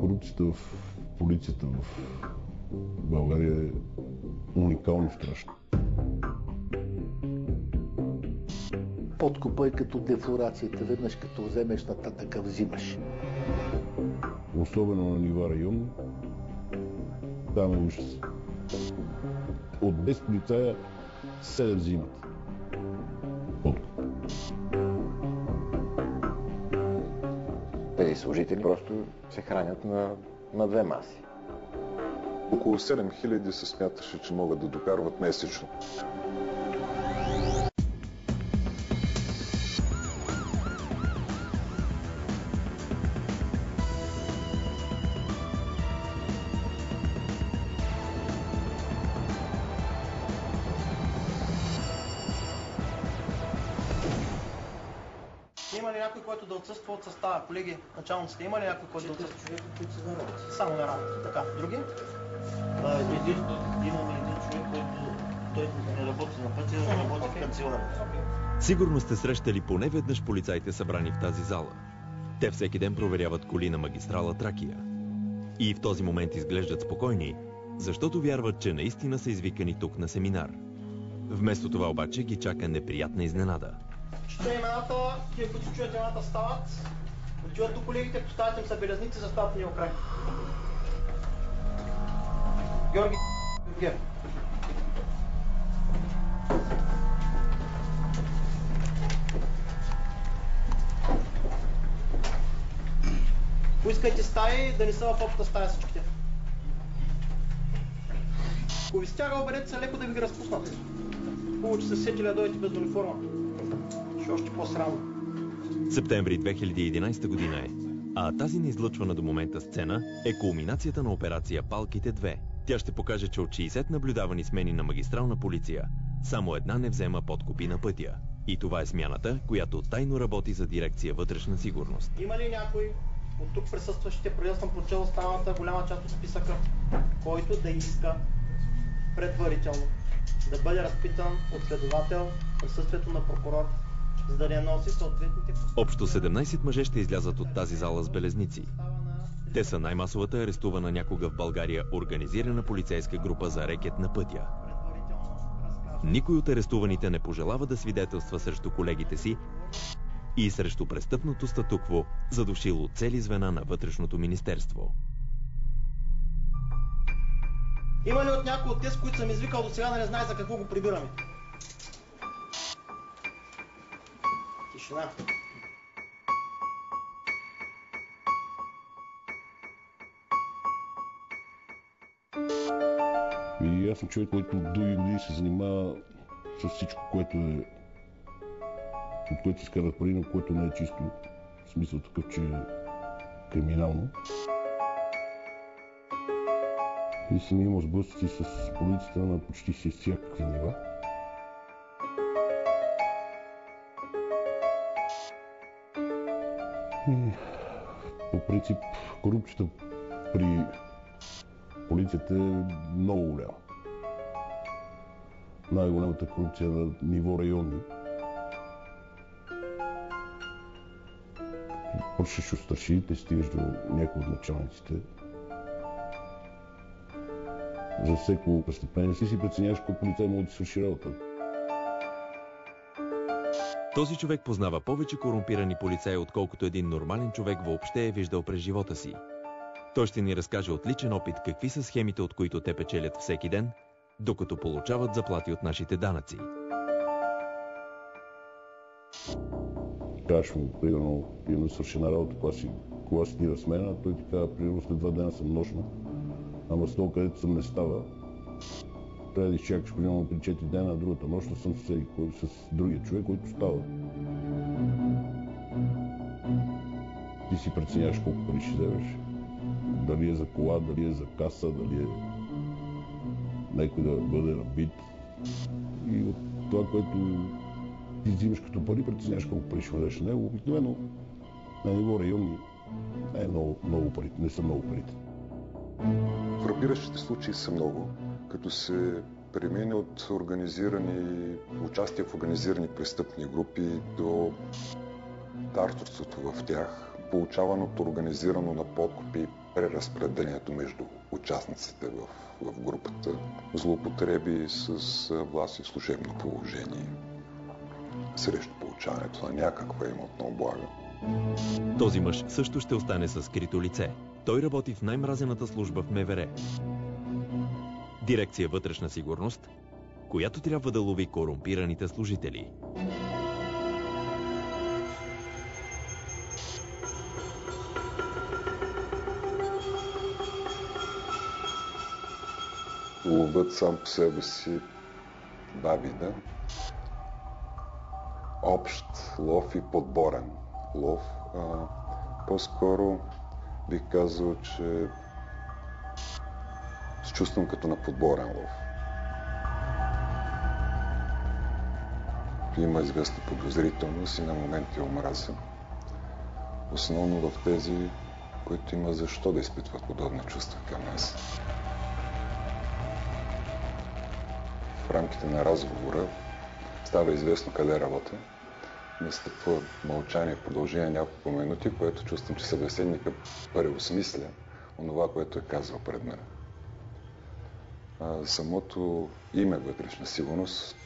Корупцията в полицията в България е уникално страшна. Подкупа е като дефлорацията. Веднъж като вземеш, нататък взимаш. Особено на нива район, там е ужас. От 10 полицая 7 взимат. Тези служители просто се хранят на две маси. Около 7000 се смяташе, че могат да докарват месечно. Има ли някой, който да отсъства от състава? Колеги, началниците, има ли някой, който да отсъства? Човека, които са на работа. Само на работа. Така, други? Имаме един човек, който не работи на пътя, работи в канцелария. Сигурно сте срещали поне веднъж полицаите събрани в тази зала. Те всеки ден проверяват коли на магистрала Тракия. И в този момент изглеждат спокойни, защото вярват, че наистина са извикани тук на семинар. Вместо това обаче ги чака неприятна изненада. Чета имената, тия, които чуят имената, стават. Отиват до колегите, поставят им са белезници, застават вния край. Георги Георгиев. Поискайте стаи, да не са в общата стая всичките. Ако ви стяга, обедете се леко да ви ги разпуснат. Хубаво, че се сетили да дойдете без униформа. Ще още по-срамно. Септември 2011 година е, а тази неизлъчвана до момента сцена е кулминацията на операция Палките 2. Тя ще покаже, че от 60 наблюдавани смени на магистрална полиция, само една не взема подкупи на пътя. И това е смяната, която тайно работи за дирекция вътрешна сигурност. Има ли някой от тук присъстващите, преди да съм прочел останалата голяма част от списъка, който да иска предварително да бъде разпитан от следовател в присъствието на прокурор, за да не носи съответните... Общо 17 мъже ще излязат от тази зала с белезници. Те са най-масовата арестувана някога в България организирана полицейска група за рекет на пътя. Никой от арестуваните не пожелава да свидетелства срещу колегите си и срещу престъпното статукво, задушило цели звена на Вътрешното министерство. Има ли от някой от тези, които съм извикал до сега, да не знае за какво го прибираме? Тишина. И аз съм човек, който дълги години се занимава с всичко, което е, от което изкарат пари, но което не е чисто. В смисъл такъв, че е криминално. И съм имал сблъсъци с полицията на почти си всякакви нива. И по принцип корупцията при полицията е много голяма. Най-голямата корупция на ниво райони. Почваш от старшините, стигаш до някои от началниците. За всеко престъпление си преценяваш колко полицай може да свърши работа. Този човек познава повече корумпирани полицаи, отколкото един нормален човек въобще е виждал през живота си. Той ще ни разкаже от личен опит какви са схемите, от които те печелят всеки ден, докато получават заплати от нашите данъци. Кажеш му, примерно, имаме свършена работа, кога си тира смена, той ти казва, примерно след 2 дена съм нощна, ама с това, където съм не става, трябва да изчакаш примерно при 4 дена, другата нощна съм с другия човек, който става. Ти си преценяваш колко пари ще вземеш. Дали е за кола, дали е за каса, дали е някой да бъде набит. И от това, което ти взимаш като пари, преценяваш колко пари ще дадеш на него. Обикновено на ниво районни не е много парите, не са много парите. Фрапиращите случаи са много, като се премине от участие в организирани престъпни групи до дарторството в тях, получаваното организирано на подкупи и преразпределението между участниците в групата, злоупотреби с власт и служебно положение срещу получаването на някаква имотна облага. Този мъж също ще остане със скрито лице. Той работи в най-мразената служба в МВР. Дирекция вътрешна сигурност, която трябва да лови корумпираните служители. Ловът сам по себе си два вида. Общ лов и подборен лов. По-скоро бих казал, че се чувствам като на подборен лов. Има известна подозрителност и на моменти омраза. Основно в тези, които има защо да изпитват подобни чувства към нас. В рамките на разговора става известно къде работя. Настъпва мълчание в продължение няколко минути, което чувствам, че събеседника преосмисля онова, което е казал пред мен. Самото име вътрешна сигурност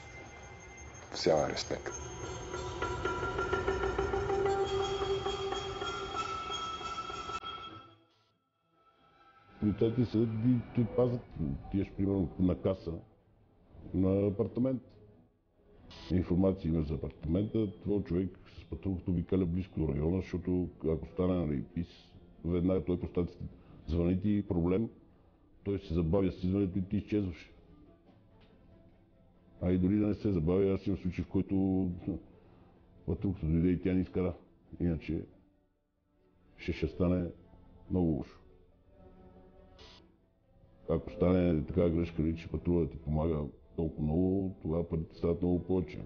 всява респект. Полицайите седят и пазят. Тиеш, примерно, на каса на апартамент. Информация има за апартамента. Това човек с патрулката обикаля близко до района, защото ако стане на ИПИС, веднага той по статията звъни ти проблем, той се забавя с идването и ти изчезваш. А и дори да не се забавя, аз имам случай, в който патрулката дойде и тя ни изкара. Иначе ще стане много лошо. Ако стане така грешка, че патрулът ти помага толкова много, тогава парите стават много повече.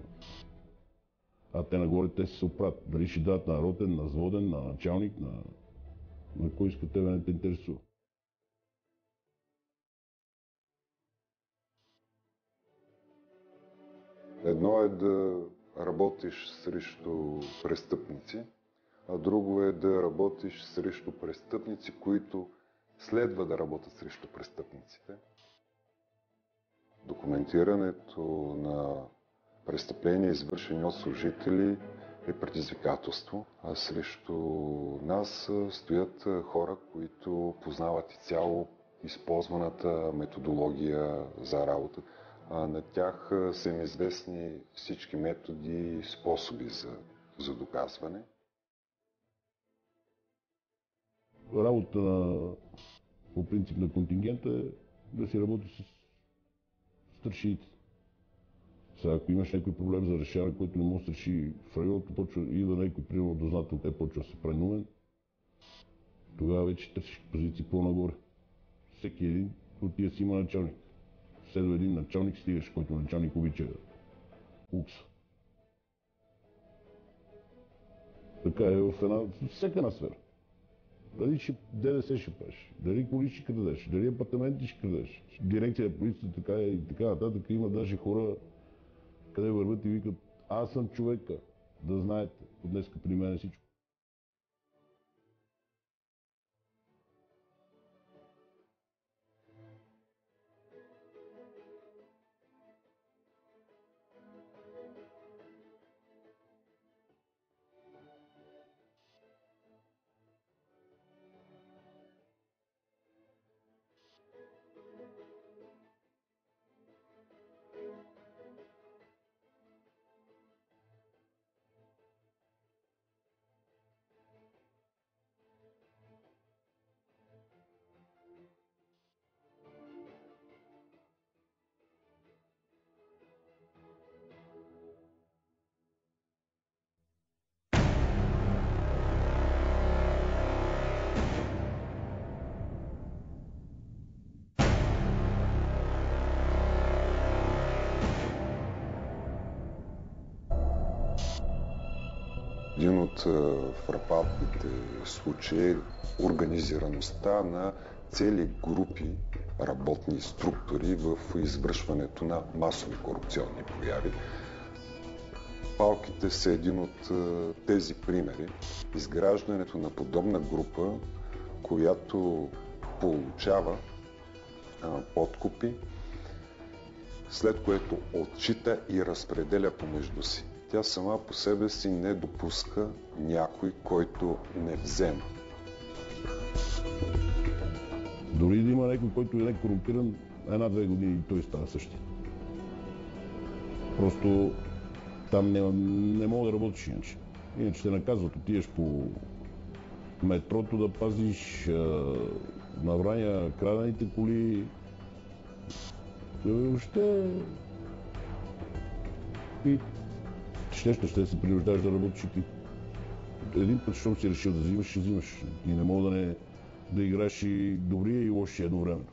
А те нагоре те се оправят. Дали ще дадат на ротен, на взводен, на началник, на кой иска тебе не те интересува. Едно е да работиш срещу престъпници, а друго е да работиш срещу престъпници, които следва да работят срещу престъпниците. Документирането на престъпления, извършени от служители, е предизвикателство. А срещу нас стоят хора, които познават изцяло използваната методология за работа. На тях са им известни всички методи и способи за доказване. Работа по принцип на контингента е да си работи с старшините. Сега, ако имаш някой проблем за решаване, който не може да се реши в районата, почва и да някой примерно дознател, те почва да се прави умен, тогава вече търсиш позиции по-нагоре. Всеки един от тия си има началник. Все до един началник стигаш, който началник обича лукса. Така е в всяка една сфера. Дали ще ДДС ще правиш, дали коли ще крадеш, дали апартаменти ще крадеш. Дирекция полиция така и така нататък. Има даже хора, къде върват и викат: аз съм човека, да знаете, от днеска при мен е всичко. Един от фрапантните случаи е организираността на цели групи работни структури в извършването на масови корупционни прояви. палките са един от тези примери. Изграждането на подобна група, която получава подкупи, след което отчита и разпределя помежду си. Тя сама по себе си не допуска някой, който не взема. Дори да има някой, който е корумпиран, 1-2 години и той става същия. Просто там не мога да работиш иначе. Иначе те наказват, отидеш по метрото да пазиш наврания крадените коли. Въобще... И ще се принуждаваш да работиш и ти. Един път, щом си решил да взимаш, ще взимаш. И не мога да играеш и добрия и лошия едновременно.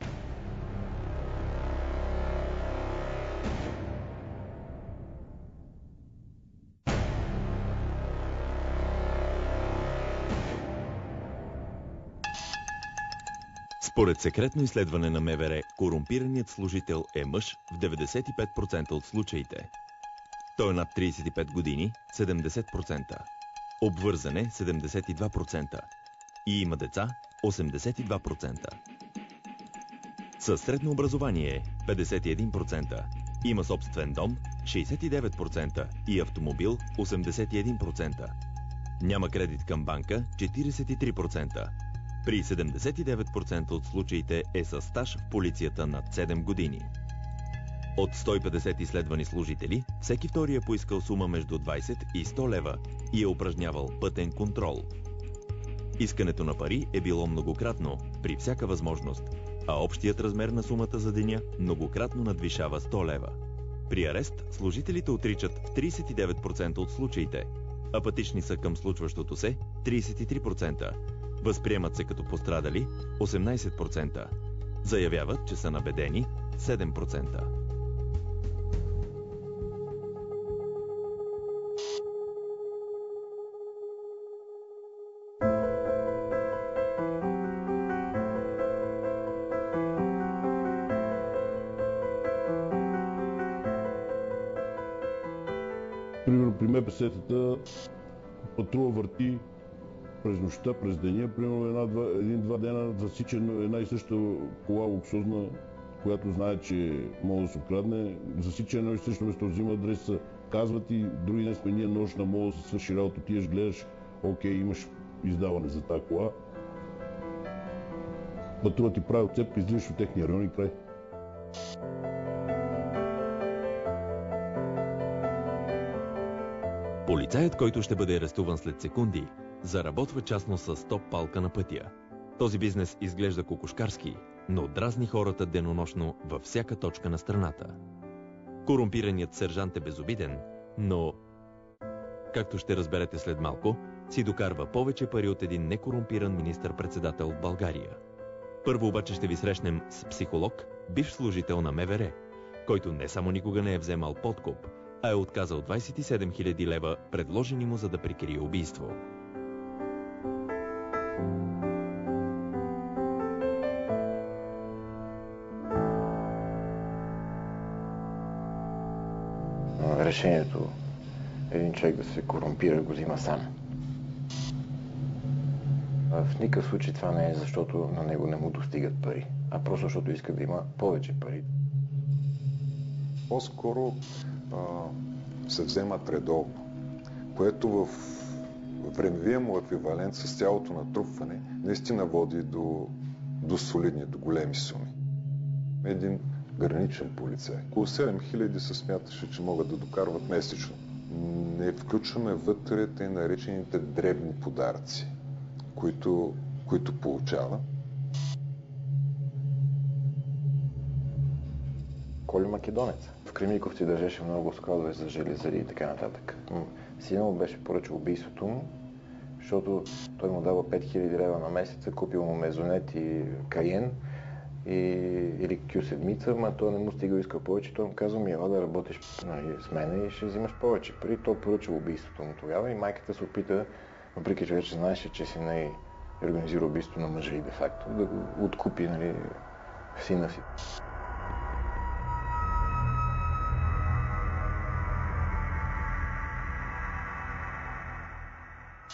Според секретно изследване на МВР, корумпираният служител е мъж в 95% от случаите. Той е над 35 години – 70%, обвързан е 72% и има деца – 82%. Със средно образование – 51%, има собствен дом – 69% и автомобил – 81%. Няма кредит към банка – 43%. При 79% от случаите е със стаж в полицията над 7 години. От 150 изследвани служители, всеки втори е поискал сума между 20 и 100 лева и е упражнявал пътен контрол. Искането на пари е било многократно, при всяка възможност, а общият размер на сумата за деня многократно надвишава 100 лева. При арест служителите отричат в 39% от случаите, апатични са към случващото се 33%. Възприемат се като пострадали 18%. Заявяват, че са набедени 7%. Примерно при МПС-тата патрула върти през нощта, през деня, примерно един-два дена засича една и съща кола луксозна, която знае, че може да се открадне, засича едно и също место, взима адреса, казват и други ден сме ние нощна, може да се свърши работа, отидеш, гледаш, окей, имаш издаване за тази кола. Патрула ти прави отцепка, излизаш от техния район и край. Полицаят, който ще бъде арестуван след секунди, заработва частно с топ палка на пътя. Този бизнес изглежда кокошкарски, но дразни хората денонощно във всяка точка на страната. Корумпираният сержант е безобиден, но, както ще разберете след малко, си докарва повече пари от един некорумпиран министър-председател в България. Първо обаче ще ви срещнем с психолог, бивш служител на МВР, който не само никога не е вземал подкуп, а е отказал 27 000 лева, предложени му за да прикрие убийство. Решението един човек да се корумпира го взима сам. В никакъв случай това не е защото на него не му достигат пари, а просто защото иска да има повече пари. По-скоро се вземат редовно, което в времевия му еквивалент с цялото натрупване наистина води до солидни, до големи суми. Един граничен полицай. Около 7000 се смяташе, че могат да докарват месечно. Не включваме вътре тъй наречените дребни подаръци, които получава. Коли Македонец. В Кремиковци държеше много складове за железари и така нататък. Сина му беше поръчал убийството му, защото той му дава 5000 лева на месеца, купил му мезонет и каен или Q7, ма той не му стига, иска повече. Той му казва, ела да работиш с мен и ще взимаш повече пари. Той поръчал убийството му тогава и майката се опита, въпреки че вече знаеше, че си организира убийство на мъжа и де-факто, да го откупи сина си.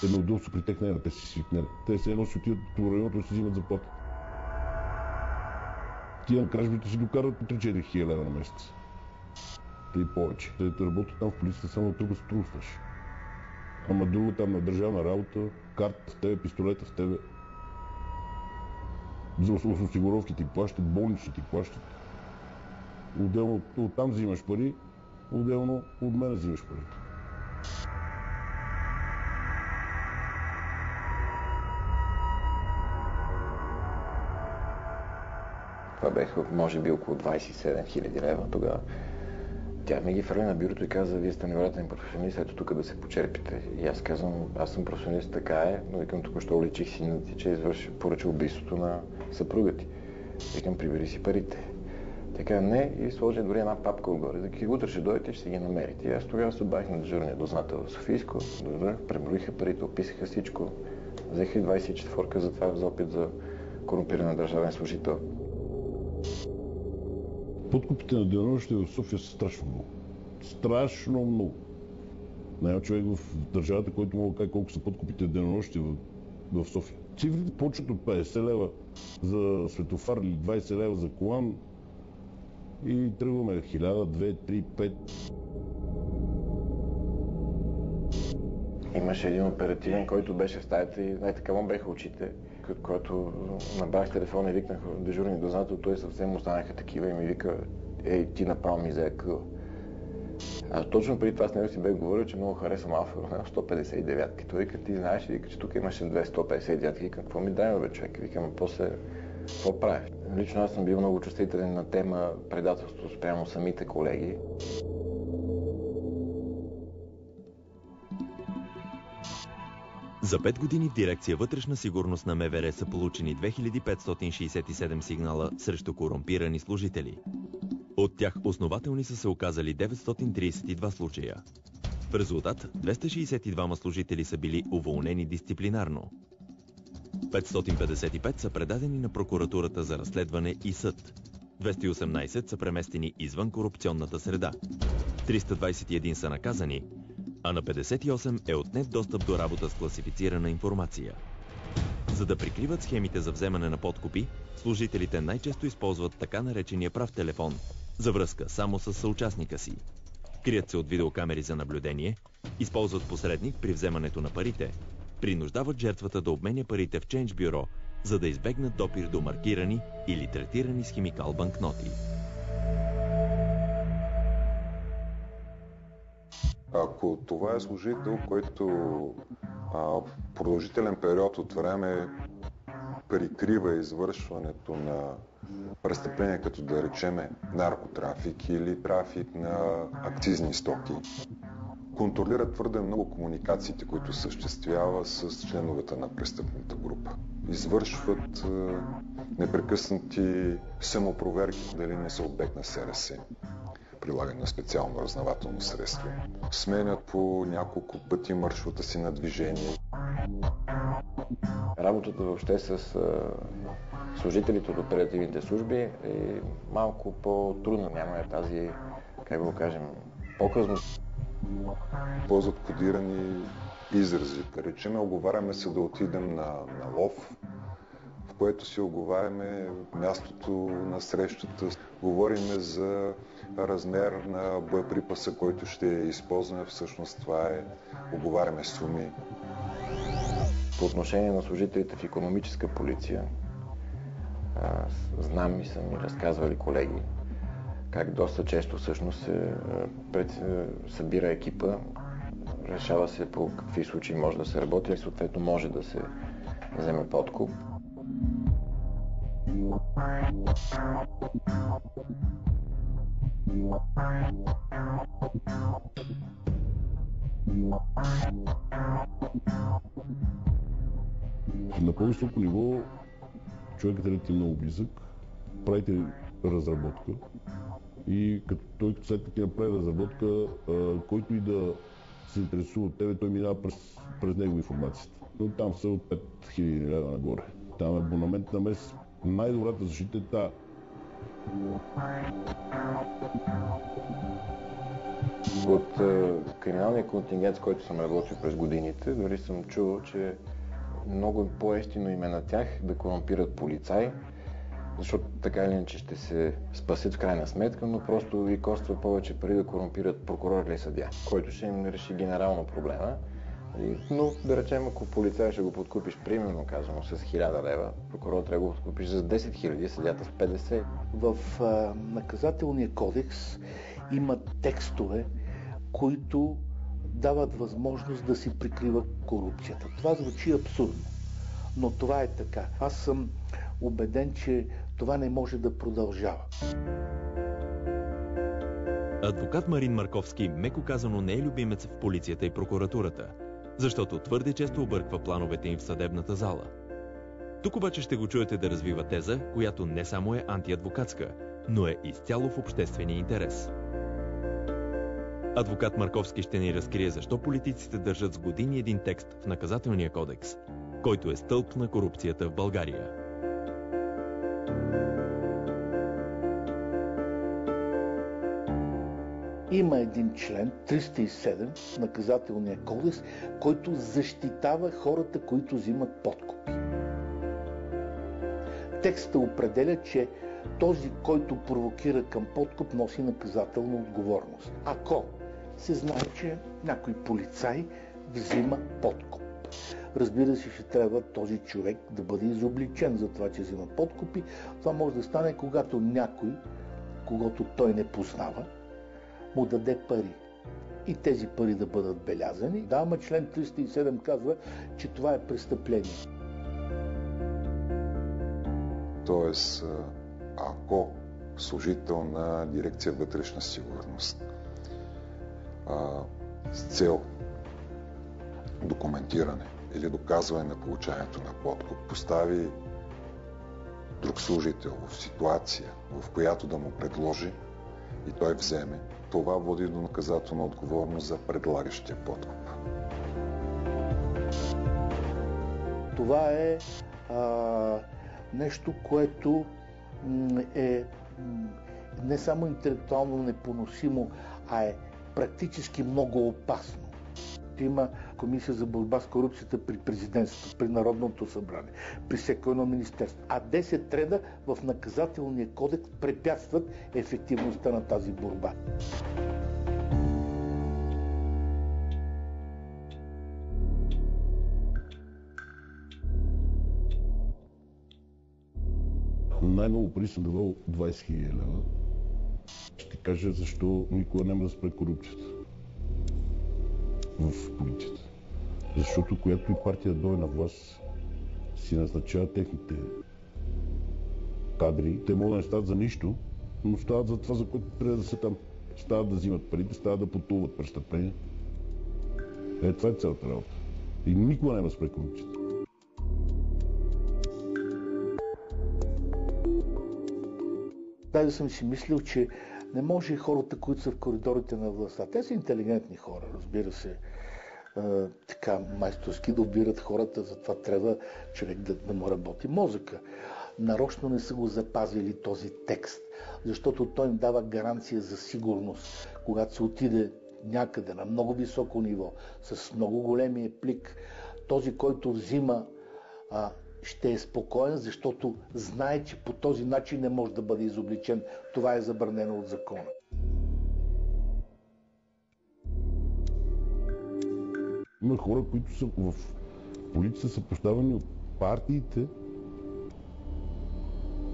Едно удобство при тях няма, те си свикнали. Те се едно си отиват по районото и си взимат заплата. Тия на кражбите си докарват по 3-4 хиляди лева на месец. Те и повече. Те работят там в полицията само да тръгва се трусваш. Ама друго там на държавна работа, карта в тебе, пистолета в тебе. За осигуровки ти плащат, болнични ти плащат. Отделно оттам взимаш пари, отделно от мен взимаш пари. Това беха може би около 27 000 лева тогава. Тя ми ги фърли на бюрото и каза, вие сте невероятен професионалист, ето тук да се почерпите. И аз казвам, аз съм професионалист, така е, но викам, току-що уличих сина ти, че поръча убийството на съпруга ти. Викам, прибери си парите. Така не, и сложи дори една папка отгоре. Заки утре ще дойдете и ще си ги намерите. И аз тогава се обадих на дежурния дознател в Софийско, преброиха парите, описаха всичко. Взеха и 24-ка за това за опит за корумпиран държавен служител. Подкупите на денонощие в София са страшно много. Страшно много. Няма човек в държавата, който мога да каже колко са подкупите на денонощие в София. Цифрите почват от 50 лева за светофар или 20 лева за колан и тръгваме 1000, 2, 3, 5. Имаше един оперативен, който беше в стаята и най-така му беха очите. Когато набрах телефона и викнах дежурния дознател, той съвсем останаха такива и ми вика, ей, ти направо ми взе къл. А точно преди това с него си бях говорил, че много харесвам Алфа Ромео 159. Той вика, ти знаеш ли, вика, че тук имаше 259. Вика, какво ми дай, бе, човек? Викам, после какво правиш? Лично аз съм бил много чувствителен на тема предателство спрямо самите колеги. За 5 години в дирекция вътрешна сигурност на МВР са получени 2567 сигнала срещу корумпирани служители. От тях основателни са се оказали 932 случая. В резултат 262 служители са били уволнени дисциплинарно. 555 са предадени на прокуратурата за разследване и съд. 218 са преместени извън корупционната среда. 321 са наказани, а на 58 е отнет достъп до работа с класифицирана информация. За да прикриват схемите за вземане на подкупи, служителите най-често използват така наречения прав телефон за връзка само с съучастника си. Крият се от видеокамери за наблюдение, използват посредник при вземането на парите, принуждават жертвата да обменя парите в чендж бюро, за да избегнат допир до маркирани или третирани с химикал банкноти. Ако това е служител, който продължителен период от време прикрива извършването на престъпления, като да речеме наркотрафик или трафик на акцизни стоки, контролира твърде много комуникациите, които съществява с членовете на престъпната група. Извършват непрекъснати самопроверки, дали не са обект на СРС, прилагане на специално разузнавателно средство. Сменят по няколко пъти маршрута си на движение. Работата въобще с служителите от оперативните служби е малко по-трудна. Няма тази, как го кажем, показност. Ползват кодирани изрази. Да речем, оговаряме се да отидем на лов, в което си оговаряме мястото на срещата. Говориме за размер на боеприпаса, който ще използваме. Всъщност това е, оговаряме суми. По отношение на служителите в икономическа полиция, знам и са ми разказвали колеги, как доста често всъщност се събира екипа, решава се по какви случаи може да се работи и съответно може да се вземе подкуп. На по-високо ниво човекът е много близък, правите разработка и като той след като направи разработка, който и да се интересува от тебе, той минава през него информацията. Но там са от 5000 лева нагоре. Там е абонамент на месец. Най-добрата защита е тази. От криминалния контингент, с който съм работил през годините, дори съм чувал, че много по-евтино им е на тях да корумпират полицаи, защото така или иначе ще се спасят в крайна сметка, но просто ви коства повече пари да корумпират прокурор или съдия, който ще им реши генерално проблема. Но да речем, ако полицай ще го подкупиш, примерно казано, с 1000 лева, прокурор трябва да го подкупиш с 10 000, съдията с 50. В наказателния кодекс има текстове, които дават възможност да си прикрива корупцията. Това звучи абсурдно, но това е така. Аз съм убеден, че това не може да продължава. Адвокат Марин Марковски, меко казано, не е любимец в полицията и прокуратурата, защото твърде често обърква плановете им в съдебната зала. Тук обаче ще го чуете да развива теза, която не само е антиадвокатска, но е изцяло в обществения интерес. Адвокат Марковски ще ни разкрие защо политиците държат с години един текст в наказателния кодекс, който е стълб на корупцията в България. Има един член, 307 в наказателния кодекс, който защитава хората, които взимат подкупи. Текстът определя, че този, който провокира към подкуп, носи наказателна отговорност. Ако се знае, че някой полицай взима подкуп. Разбира се, ще трябва този човек да бъде изобличен за това, че взима подкупи. Това може да стане, когато някой, когато той не познава, му даде пари. И тези пари да бъдат белязани. Да, ама член 307 казва, че това е престъпление. Тоест, ако служител на дирекция вътрешна сигурност с цел документиране или доказване на получаването на подкуп постави друг служител в ситуация, в която да му предложи и той вземе, това води до наказателна отговорност за предлагащия подкуп. Това е нещо, което е не само интелектуално непоносимо, а е практически много опасно. Има комисия за борба с корупцията при президентството, при Народното събрание, при всяко едно министерство. А 10 реда в наказателния кодекс препятстват ефективността на тази борба. Най-много пари съм давал 20 000 лева. Ще кажа защо никога няма да спре корупцията в полицията. Защото която и партия да дойде на власт, си назначава техните кадри. Те могат да не стават за нищо, но стават за това, за което трябва да са там. Стават да взимат парите, стават да потулват престъпления. Това е цялата работа. И никога няма да спре корупцията. Даже съм си мислил, че не може хората, които са в коридорите на властта, те са интелигентни хора, разбира се, така майсторски да обират хората, затова трябва човек да му работи мозъка. Нарочно не са го запазили този текст, защото той им дава гаранция за сигурност, когато се отиде някъде на много високо ниво, с много големия плик, този, който взима, ще е спокоен, защото знае, че по този начин не може да бъде изобличен. Това е забранено от закона. Има хора, които са в полицията, са поставени от партиите,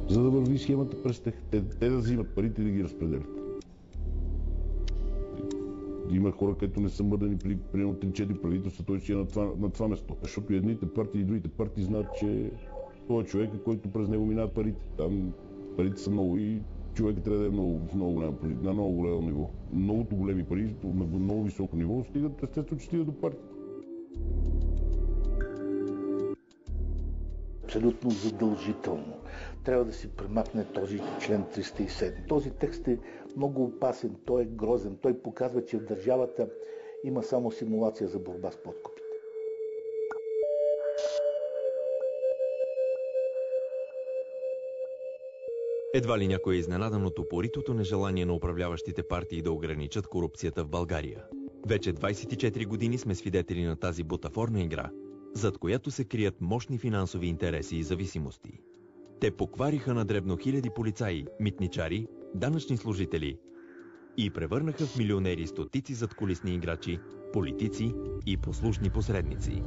за да върви схемата през тях. Те да взимат парите и да ги разпределят. Има хора, които не са мърдани при примерно 3-4 правителства, той си е на това место. Защото и едните партии и другите партии знаят, че той е човека, който през него минават парите. Там парите са много и човекът трябва да е на много голямо ниво. Многото големи пари на много високо ниво стигат, естествено, че стигат до партии. Абсолютно задължително. Трябва да си премахне този член 307. Този текст е много опасен, той е грозен. Той показва, че в държавата има само симулация за борба с подкупите. Едва ли някой е изненадан от упоритото нежелание на управляващите партии да ограничат корупцията в България. Вече 24 години сме свидетели на тази бутафорна игра, зад която се крият мощни финансови интереси и зависимости. Те поквариха на дребно хиляди полицаи, митничари, данъчни служители и превърнаха в милионери стотици задкулисни играчи, политици и послушни посредници.